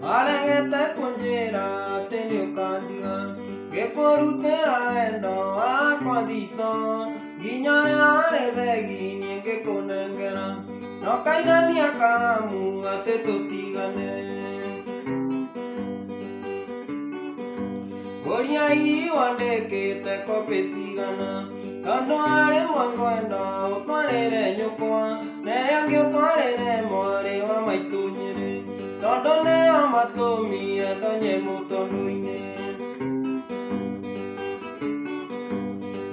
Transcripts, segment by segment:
Alengete kunjera tenyo kandiga gekorutera endo akwandito ginyane aledegi nienge konengera no kaina miakaramu ate tutigane Goria iwandekete kopesigana Kando ale mwangwenda utwarire nyukwa Nereangi utwarire mwari wa maitunyire Tondo neo matumi endonye mutondoine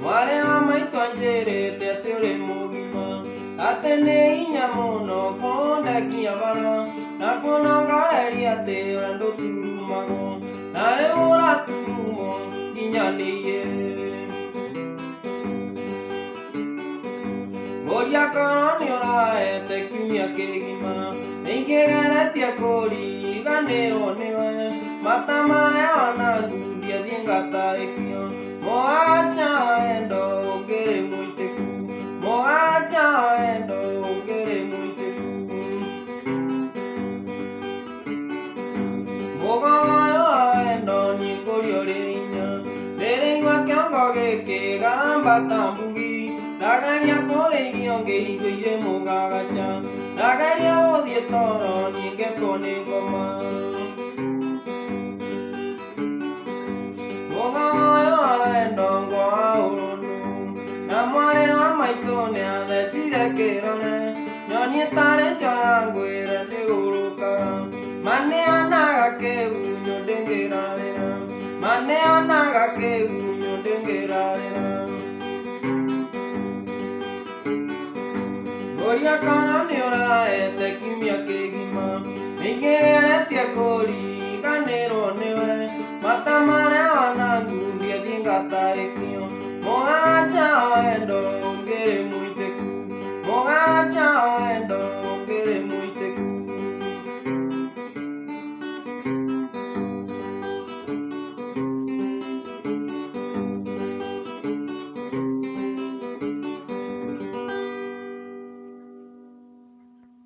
Mwari wa maitwanjirite ati uri mugima Ati ni inya muno kundekia bara Na kunongoreria ati we nduturumago Na riu uraturumo nginya niye Goria koroni uraete kiumia kĩgima Nĩingĩgeretie kũriganĩrwo nĩwe Mata marĩa wananduria thiĩ ngataĩkio Mũganja endo ũngĩrĩ mũitĩku Mũganja endo ũngĩrĩ mũitĩku Mũgoyo endo niĩ ngũria ũrĩ hinya Ndĩrĩigua kĩongo gĩkĩ gambata mbugi Ndageria kũrĩithio ngĩiguire mũgagaja Ndageria gũthiĩ toro niĩ ngetwo nĩ ngoma Mũgoyo endo ngwa ũrũnũ Na mwarĩ wa maitũ nĩathecire kĩrore No niĩ tarĩ njoya ngwĩre ndĩgũrũkaga Maneanaga kĩgunyũ ndĩngĩrarĩra Maneanaga kĩgunyũ ndĩngĩrarĩra Goria koroni